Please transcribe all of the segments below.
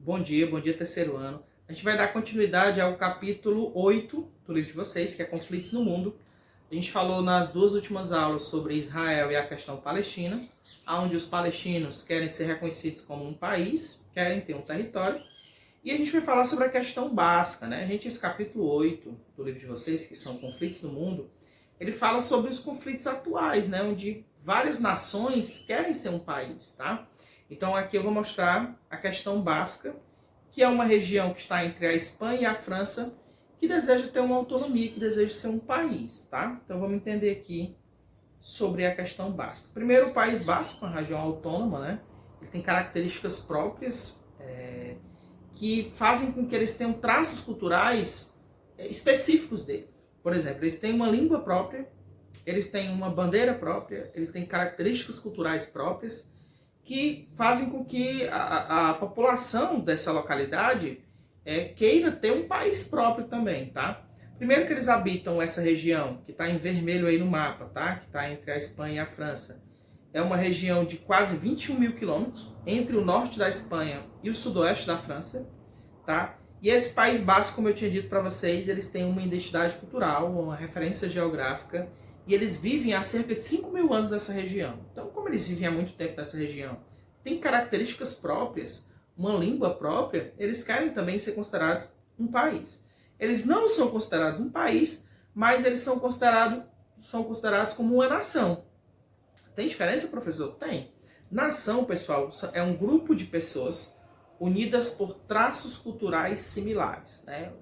bom dia terceiro ano. A gente vai dar continuidade ao capítulo 8 do livro de vocês, que é Conflitos no Mundo. A gente falou nas duas últimas aulas sobre Israel e a questão palestina, onde os palestinos querem ser reconhecidos como um país, querem ter um território. E a gente vai falar sobre a questão básica, né? Esse capítulo 8 do livro de vocês, que são Conflitos no Mundo, ele fala sobre os conflitos atuais, né? Onde várias nações querem ser um país, tá? Então aqui eu vou mostrar a questão básica, que é uma região que está entre a Espanha e a França, que deseja ter uma autonomia, que deseja ser um país, tá? Então vamos entender aqui sobre a questão básica. Primeiro, o País Basco, uma região autônoma, né? Ele tem características próprias que fazem com que eles tenham traços culturais específicos deles. Por exemplo, eles têm uma língua própria, eles têm uma bandeira própria, eles têm características culturais próprias, que fazem com que a população dessa localidade queira ter um país próprio também, tá? Primeiro que eles habitam essa região, que está em vermelho aí no mapa, tá? Que está entre a Espanha e a França. É uma região de quase 21 mil quilômetros, entre o norte da Espanha e o sudoeste da França, tá? E esse País Basco, como eu tinha dito para vocês, eles têm uma identidade cultural, uma referência geográfica, e eles vivem há cerca de 5 mil anos nessa região. Então, como eles vivem há muito tempo nessa região, têm características próprias, uma língua própria, eles querem também ser considerados um país. Eles não são considerados um país, mas eles são considerados como uma nação. Tem diferença, professor? Tem. Nação, pessoal, é um grupo de pessoas unidas por traços culturais similares, né?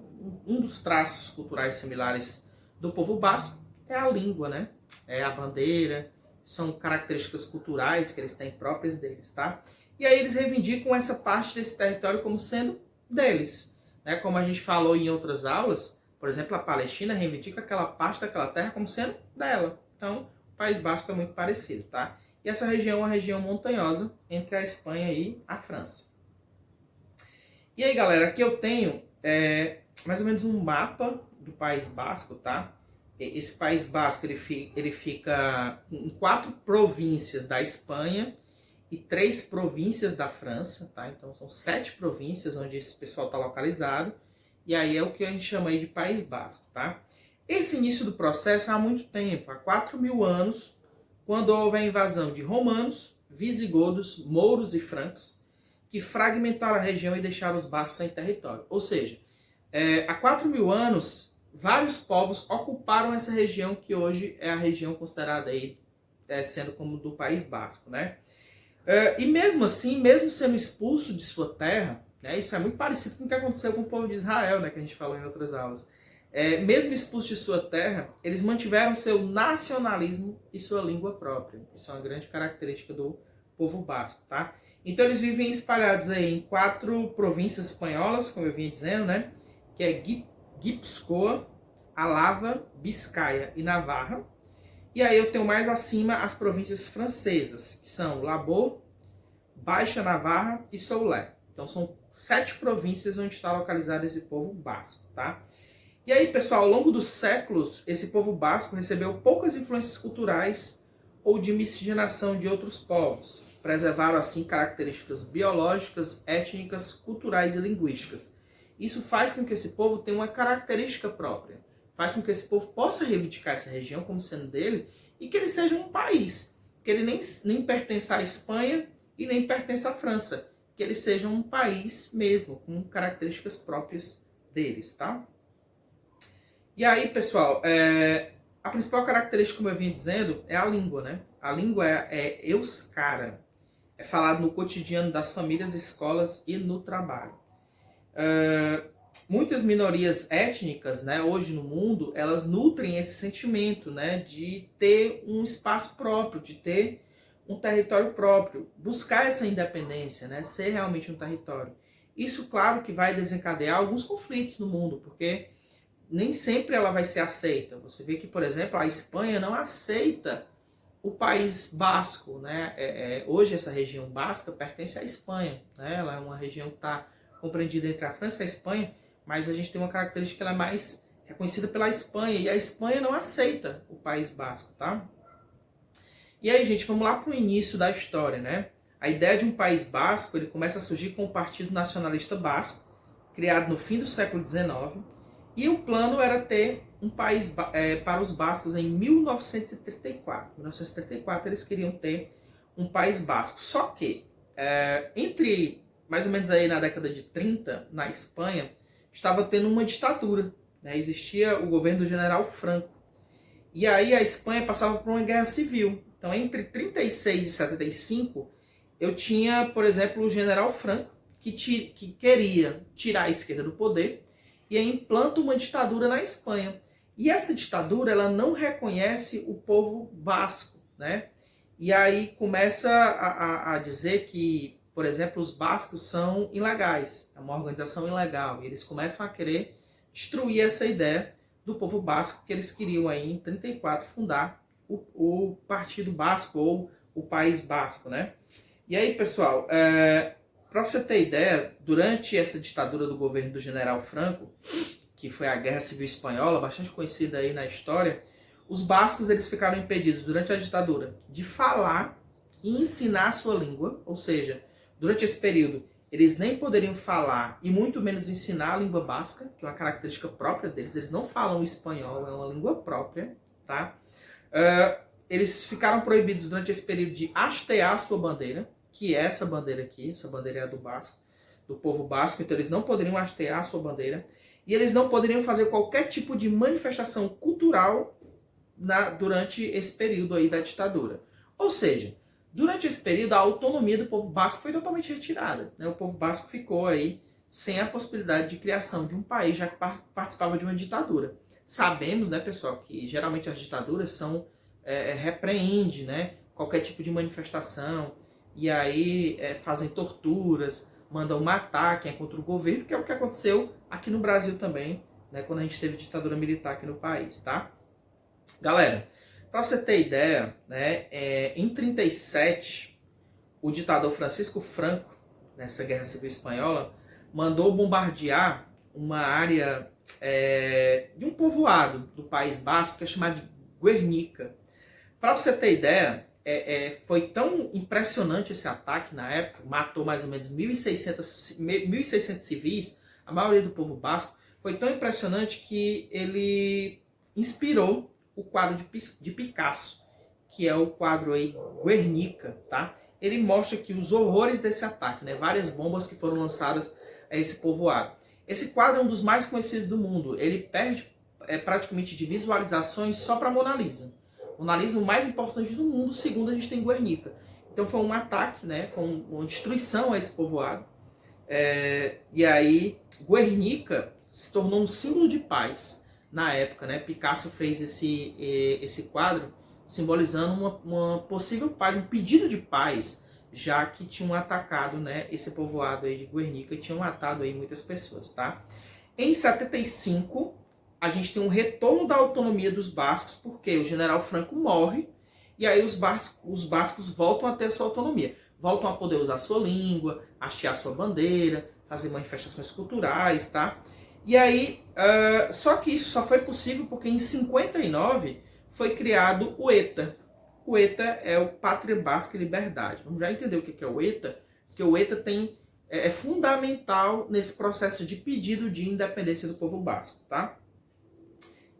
Um dos traços culturais similares do povo basco é a língua, né? É a bandeira, são características culturais que eles têm próprias deles, tá? E aí eles reivindicam essa parte desse território como sendo deles, né? Como a gente falou em outras aulas, por exemplo, a Palestina reivindica aquela parte daquela terra como sendo dela. Então, o País Basco é muito parecido, tá? E essa região é uma região montanhosa entre a Espanha e a França. E aí, galera, aqui eu tenho mais ou menos um mapa do País Basco, tá? Esse País Basco ele fica em 4 províncias da Espanha e 3 províncias da França, tá? Então são 7 províncias onde esse pessoal está localizado. E aí é o que a gente chama aí de País Basco, tá? Esse início do processo é há muito tempo, há 4 mil anos, quando houve a invasão de romanos, visigodos, mouros e francos, que fragmentaram a região e deixaram os bascos sem território. Ou seja, há 4 mil anos, vários povos ocuparam essa região que hoje é a região considerada aí, sendo como do País Basco, né? E mesmo assim, mesmo sendo expulso de sua terra, né, isso é muito parecido com o que aconteceu com o povo de Israel, né, que a gente falou em outras aulas. Mesmo expulso de sua terra, eles mantiveram seu nacionalismo e sua língua própria. Isso é uma grande característica do povo basco, tá? Então eles vivem espalhados aí em 4 províncias espanholas, como eu vinha dizendo, né? Que é Guipúzcoa, Álava, Biscaia e Navarra. E aí eu tenho mais acima as províncias francesas, que são Labor, Baixa Navarra e Soulé. Então são 7 províncias onde está localizado esse povo basco, tá? E aí, pessoal, ao longo dos séculos, esse povo basco recebeu poucas influências culturais ou de miscigenação de outros povos. Preservaram, assim, características biológicas, étnicas, culturais e linguísticas. Isso faz com que esse povo tenha uma característica própria. Faz com que esse povo possa reivindicar essa região como sendo dele e que ele seja um país. Que ele nem pertence à Espanha e nem pertence à França. Que ele seja um país mesmo, com características próprias deles, tá? E aí, pessoal, a principal característica, como eu vinha dizendo, é a língua, né? A língua é euskara. É falado no cotidiano das famílias, escolas e no trabalho. Muitas minorias étnicas, né, hoje no mundo, elas nutrem esse sentimento, né, de ter um espaço próprio, de ter um território próprio, buscar essa independência, né, ser realmente um território. Isso, claro, que vai desencadear alguns conflitos no mundo, porque nem sempre ela vai ser aceita. Você vê que, por exemplo, a Espanha não aceita o País Basco, né? Hoje essa região basca pertence à Espanha, né? Ela é uma região que está compreendida entre a França e a Espanha, mas a gente tem uma característica que ela é mais reconhecida pela Espanha, e a Espanha não aceita o País Basco, tá? E aí, gente, vamos lá para o início da história, né? A ideia de um país basco ele começa a surgir com o Partido Nacionalista Basco, criado no fim do século XIX, e o plano era ter um país para os bascos em 1934. Em 1934 eles queriam ter um país basco. Só que, entre mais ou menos aí na década de 30, na Espanha, estava tendo uma ditadura. Né? Existia o governo do General Franco. E aí a Espanha passava por uma guerra civil. Então, entre 36 e 75, eu tinha, por exemplo, o General Franco, que queria tirar a esquerda do poder e aí implanta uma ditadura na Espanha. E essa ditadura ela não reconhece o povo basco, né? E aí começa a dizer que, por exemplo, os bascos são ilegais, é uma organização ilegal. E eles começam a querer destruir essa ideia do povo basco, que eles queriam aí em 34 fundar o Partido Basco ou o País Basco, né? E aí, pessoal, para você ter ideia, durante essa ditadura do governo do General Franco, que foi a Guerra Civil Espanhola, bastante conhecida aí na história, os bascos eles ficaram impedidos durante a ditadura de falar e ensinar a sua língua, ou seja, durante esse período eles nem poderiam falar e muito menos ensinar a língua basca, que é uma característica própria deles, eles não falam espanhol, é uma língua própria, tá? Eles ficaram proibidos durante esse período de hastear a sua bandeira, que é essa bandeira aqui, essa bandeira é do basco, do povo basco, então eles não poderiam hastear a sua bandeira, e eles não poderiam fazer qualquer tipo de manifestação cultural durante esse período aí da ditadura. Ou seja, durante esse período a autonomia do povo basco foi totalmente retirada, né? O povo basco ficou aí sem a possibilidade de criação de um país, já que participava de uma ditadura. Sabemos, né, pessoal, que geralmente as ditaduras são repreende, né, qualquer tipo de manifestação, e aí fazem torturas, mandam matar quem é contra o governo, que é o que aconteceu aqui no Brasil também, né, quando a gente teve ditadura militar aqui no país, tá? Galera, para você ter ideia, né, em 37, o ditador Francisco Franco, nessa Guerra Civil Espanhola, mandou bombardear uma área de um povoado do País Basco, que é chamado de Guernica. Para você ter ideia, foi tão impressionante esse ataque na época, matou mais ou menos 1.600 civis, a maioria do povo basco, foi tão impressionante que ele inspirou o quadro de Picasso, que é o quadro aí Guernica, tá? Ele mostra aqui os horrores desse ataque, né? Várias bombas que foram lançadas a esse povoado. Esse quadro é um dos mais conhecidos do mundo. Ele perde praticamente de visualizações só para Mona Lisa. Mona Lisa, o mais importante do mundo, segundo a gente tem Guernica. Então foi um ataque, né? Foi uma destruição a esse povoado. E aí Guernica se tornou um símbolo de paz na época, né? Picasso fez esse quadro simbolizando uma possível paz, um pedido de paz, já que tinham atacado, né, esse povoado aí de Guernica e tinham matado aí muitas pessoas, tá? Em 75, a gente tem um retorno da autonomia dos bascos, porque o General Franco morre, e aí os bascos voltam a ter a sua autonomia. Voltam a poder usar a sua língua, hastear a sua bandeira, fazer manifestações culturais, tá? E aí, só que isso só foi possível porque em 59 foi criado o ETA. O ETA é o Pátria Basca e Liberdade. Vamos já entender o que é o ETA, porque o ETA é fundamental nesse processo de pedido de independência do povo basco, tá?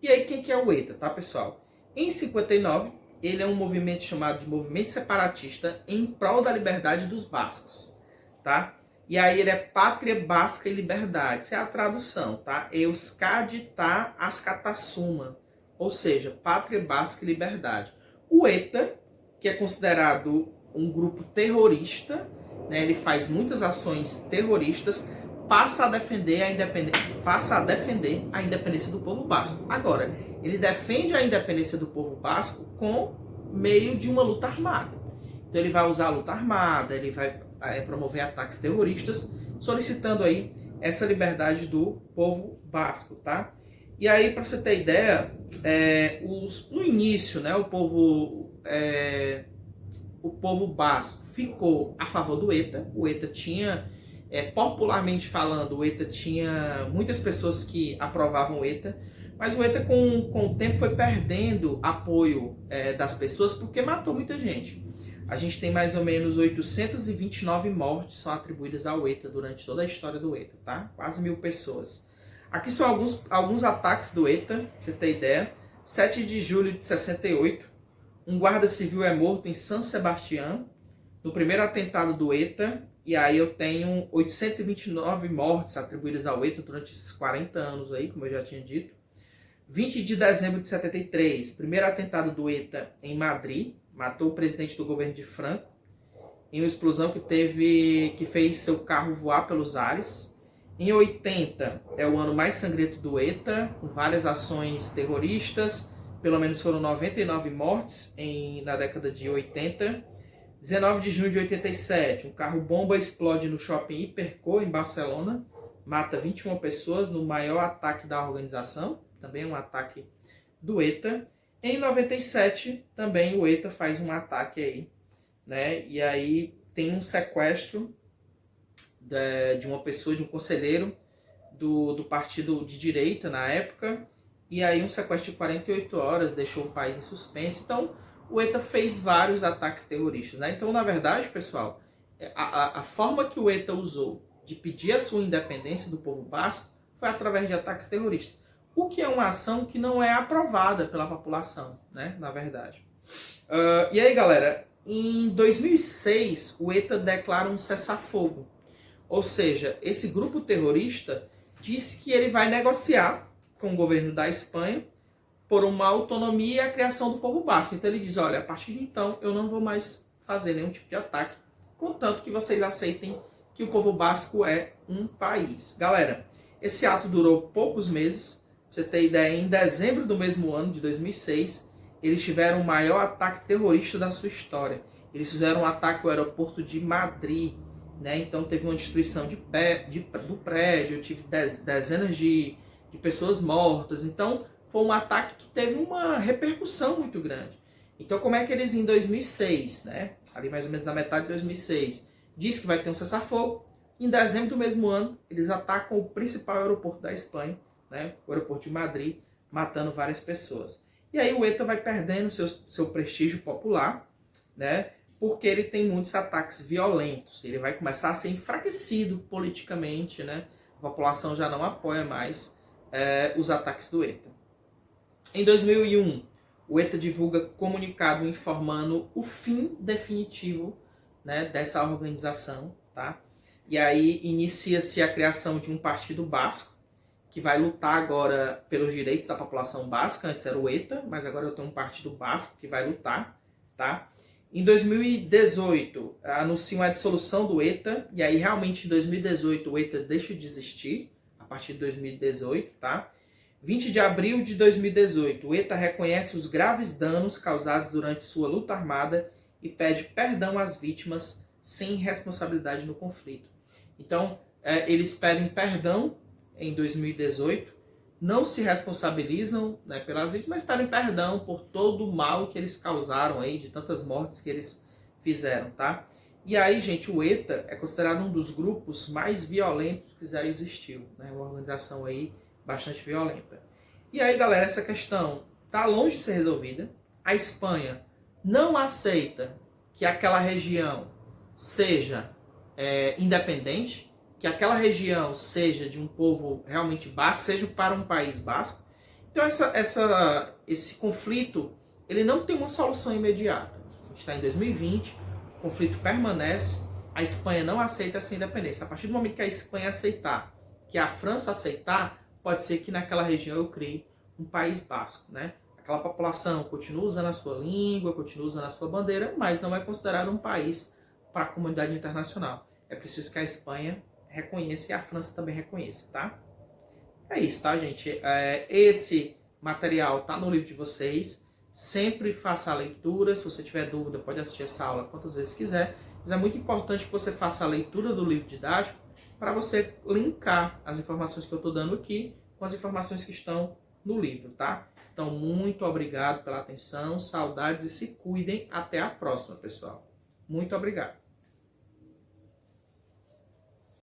E aí, quem que é o ETA, tá, pessoal? Em 59, ele é um movimento chamado de Movimento Separatista em prol da liberdade dos bascos, tá? E aí ele é Pátria Basca e Liberdade. Essa é a tradução, tá? Euskadi tá Askatasuma. Ou seja, Pátria Basca e Liberdade. O ETA, que é considerado um grupo terrorista, né, ele faz muitas ações terroristas, passa a defender a independência do povo basco. Agora, ele defende a independência do povo basco com meio de uma luta armada. Então ele vai usar a luta armada, ele vai promover ataques terroristas, solicitando aí essa liberdade do povo basco, tá? E aí, para você ter ideia, no início, né, o povo basco ficou a favor do ETA. O ETA tinha, popularmente falando, o ETA tinha muitas pessoas que aprovavam o ETA, mas o ETA com o tempo foi perdendo apoio das pessoas porque matou muita gente. a gente tem mais ou menos 829 mortes são atribuídas ao ETA durante toda a história do ETA, tá? Quase 1000 pessoas. Aqui são alguns ataques do ETA, pra você ter ideia. 7 de julho de 68, um guarda civil é morto em São Sebastião, no primeiro atentado do ETA, e aí eu tenho 829 mortes atribuídas ao ETA durante esses 40 anos aí, como eu já tinha dito. 20 de dezembro de 73, primeiro atentado do ETA em Madrid, matou o presidente do governo de Franco, em uma explosão que fez seu carro voar pelos ares. Em 80 é o ano mais sangrento do ETA, com várias ações terroristas, pelo menos foram 99 mortes na década de 80. 19 de junho de 87, um carro-bomba explode no shopping Hipercor, em Barcelona, mata 21 pessoas no maior ataque da organização, também um ataque do ETA. Em 97, também o ETA faz um ataque aí, né? E aí tem um sequestro de uma pessoa, de um conselheiro do partido de direita na época, e aí um sequestro de 48 horas deixou o país em suspense. Então, o ETA fez vários ataques terroristas, né? Então, na verdade, pessoal, a forma que o ETA usou de pedir a sua independência do povo basco foi através de ataques terroristas. O que é uma ação que não é aprovada pela população, né? Na verdade. E aí, galera, em 2006, o ETA declara um cessar-fogo. Ou seja, esse grupo terrorista diz que ele vai negociar com o governo da Espanha por uma autonomia e a criação do povo basco. Então ele diz, olha, a partir de então eu não vou mais fazer nenhum tipo de ataque, contanto que vocês aceitem que o povo basco é um país. Galera, esse ato durou poucos meses. Pra você ter ideia, em dezembro do mesmo ano, de 2006, eles tiveram o maior ataque terrorista da sua história. Eles fizeram um ataque ao aeroporto de Madrid, né? Então teve uma destruição do prédio, tive dezenas de pessoas mortas. Então foi um ataque que teve uma repercussão muito grande. Então como é que eles em 2006, né? Ali mais ou menos na metade de 2006, diz que vai ter um cessar-fogo. Em dezembro do mesmo ano, eles atacam o principal aeroporto da Espanha, né? O aeroporto de Madrid, matando várias pessoas. E aí o ETA vai perdendo seu prestígio popular, né? Porque ele tem muitos ataques violentos. Ele vai começar a ser enfraquecido politicamente, né? A população já não apoia mais os ataques do ETA. Em 2001, o ETA divulga comunicado informando o fim definitivo, né, dessa organização, tá? E aí inicia-se a criação de um partido basco, que vai lutar agora pelos direitos da população basca. Antes era o ETA, mas agora eu tenho um partido basco que vai lutar, tá? Em 2018, anunciam a dissolução do ETA, e aí realmente em 2018 o ETA deixa de existir, a partir de 2018, tá? 20 de abril de 2018, o ETA reconhece os graves danos causados durante sua luta armada e pede perdão às vítimas sem responsabilidade no conflito. Então, eles pedem perdão em 2018, não se responsabilizam, né, pelas vítimas, mas pedem perdão por todo o mal que eles causaram aí, de tantas mortes que eles fizeram, tá? E aí, gente, o ETA é considerado um dos grupos mais violentos que já existiu, né? Uma organização aí bastante violenta. E aí, galera, essa questão tá longe de ser resolvida. A Espanha não aceita que aquela região seja independente, que aquela região seja de um povo realmente basco, seja para um país basco. Então esse conflito ele não tem uma solução imediata. A gente está em 2020, o conflito permanece, a Espanha não aceita essa independência. A partir do momento que a Espanha aceitar, que a França aceitar, pode ser que naquela região eu crie um país basco, né? Aquela população continua usando a sua língua, continua usando a sua bandeira, mas não é considerado um país para a comunidade internacional. É preciso que a Espanha reconheça e a França também reconheça, tá? É isso, tá, gente? Esse material tá no livro de vocês. Sempre faça a leitura. Se você tiver dúvida, pode assistir essa aula quantas vezes quiser. Mas é muito importante que você faça a leitura do livro didático para você linkar as informações que eu estou dando aqui com as informações que estão no livro, tá? Então, muito obrigado pela atenção, saudades e se cuidem. Até a próxima, pessoal. Muito obrigado.